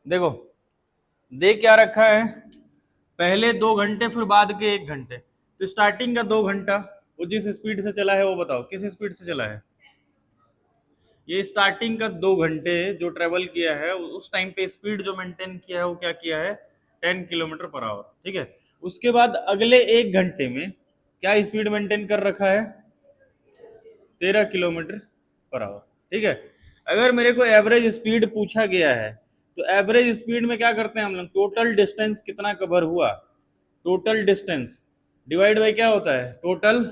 देखो दे क्या रखा है, पहले 2 घंटे फिर बाद के 1 घंटे। तो स्टार्टिंग का 2 घंटा वो जिस स्पीड से चला है वो बताओ किस स्पीड से चला है। ये स्टार्टिंग का 2 घंटे जो ट्रेवल किया है उस टाइम पे स्पीड जो मेंटेन किया है वो क्या किया है, 10 किलोमीटर पर आवर। ठीक है, उसके बाद अगले 1 घंटे में क्या स्पीड मेंटेन कर रखा है, 13 किलोमीटर पर आवर। ठीक है, अगर मेरे को एवरेज स्पीड पूछा गया है तो एवरेज स्पीड में क्या करते हैं हम लोग, टोटल डिस्टेंस कितना कवर हुआ, टोटल डिस्टेंस डिवाइड बाय क्या होता है, टोटल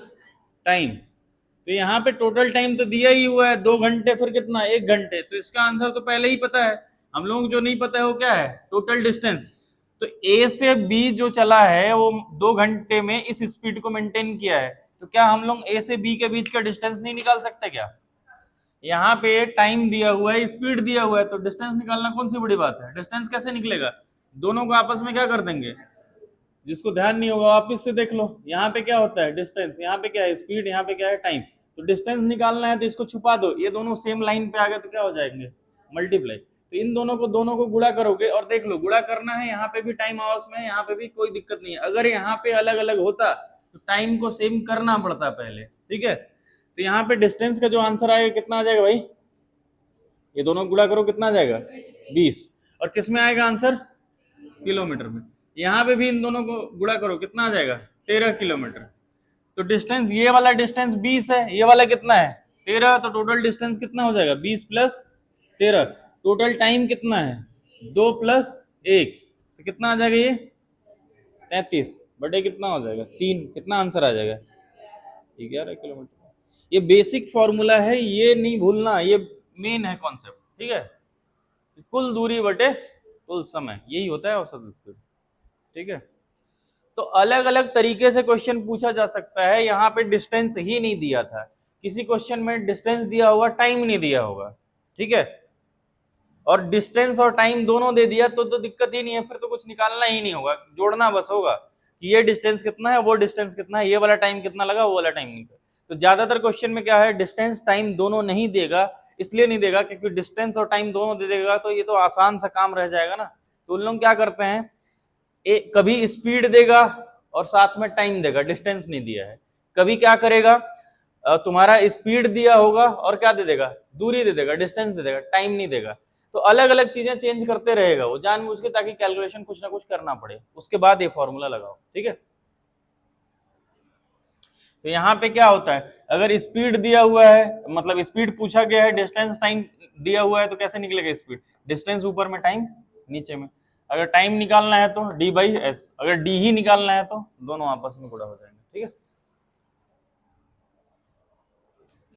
टाइम। तो यहाँ पे टोटल टाइम तो दिया ही हुआ है 2 घंटे, फिर कितना 1 घंटे, तो इसका आंसर तो पहले ही पता है। हम लोगों को जो नहीं पता है वो क्या है, टोटल डिस्टेंस। तो ए से बी जो चला है वो 2 घंटे में इस स्पीड को मेंटेन किया है, तो क्या हम लोग ए से बी के बीच का डिस्टेंस नहीं निकाल सकते क्या। यहाँ पे टाइम दिया हुआ है, स्पीड दिया हुआ है, तो डिस्टेंस निकालना कौन सी बड़ी बात है। डिस्टेंस कैसे निकलेगा, दोनों को आपस में क्या कर देंगे, जिसको ध्यान नहीं होगा वापिस से देख लो। यहाँ पे क्या होता है डिस्टेंस, यहाँ पे क्या है स्पीड, यहाँ पे क्या है टाइम। तो डिस्टेंस निकालना है तो इसको छुपा दो, ये दोनों सेम लाइन पे आ गए तो क्या हो जाएंगे, मल्टीप्लाई। तो इन दोनों को गुणा करोगे और देख लो गुणा करना है, यहाँ पे भी टाइम आवर्स में, यहाँ पे भी कोई दिक्कत नहीं है। अगर यहाँ पे अलग अलग होता तो टाइम को सेम करना पड़ता पहले। ठीक है, तो यहाँ पे डिस्टेंस का जो आंसर आएगा कितना आ जाएगा भाई, ये दोनों गुणा करो कितना आ जाएगा 20, और किस में आएगा आंसर, किलोमीटर में। यहाँ पे भी इन दोनों को गुणा करो कितना आ जाएगा 13 किलोमीटर। तो डिस्टेंस ये वाला डिस्टेंस 20 है, ये वाला कितना है 13, तो टोटल डिस्टेंस कितना हो जाएगा 20 + 13। टोटल टाइम कितना है 2 + 1, तो कितना आ जाएगा ये 33 बटे कितना हो जाएगा 3, कितना आंसर आ जाएगा 11 किलोमीटर। ये बेसिक फॉर्मूला है, ये नहीं भूलना, ये मेन है कॉन्सेप्ट। ठीक है, कुल दूरी बटे कुल समय, यही होता है औसत स्पीड। ठीक है, तो अलग अलग तरीके से क्वेश्चन पूछा जा सकता है। यहाँ पे डिस्टेंस ही नहीं दिया था, किसी क्वेश्चन में डिस्टेंस दिया होगा टाइम नहीं दिया होगा। ठीक है, और डिस्टेंस और टाइम दोनों दे दिया तो दिक्कत ही नहीं है, फिर तो कुछ निकालना ही नहीं होगा, जोड़ना बस होगा कि ये डिस्टेंस कितना है वो डिस्टेंस कितना है, ये वाला टाइम कितना लगा वो वाला टाइम नहीं। तो ज्यादातर क्वेश्चन में क्या है, डिस्टेंस टाइम दोनों नहीं देगा। इसलिए नहीं देगा क्योंकि डिस्टेंस और टाइम दोनों दे देगा तो ये तो आसान सा काम रह जाएगा ना। तो उन लोग क्या करते हैं, कभी स्पीड देगा और साथ में टाइम देगा, डिस्टेंस नहीं दिया है। कभी क्या करेगा, तुम्हारा स्पीड दिया होगा और क्या दे देगा, दूरी दे देगा, डिस्टेंस दे देगा, टाइम नहीं देगा। तो अलग अलग चीजें चेंज करते रहेगा वो जानबूझ के, ताकि कैलकुलेशन कुछ ना कुछ करना पड़े, उसके बाद ये फॉर्मूला लगाओ। ठीक है, तो यहाँ पे क्या होता है, अगर स्पीड दिया हुआ है, मतलब स्पीड पूछा गया है, डिस्टेंस टाइम दिया हुआ है, तो कैसे निकलेगा स्पीड, डिस्टेंस ऊपर में टाइम नीचे में। अगर टाइम निकालना है तो D/S, अगर D ही निकालना है तो दोनों आपस में गुणा हो जाएंगे। ठीक है।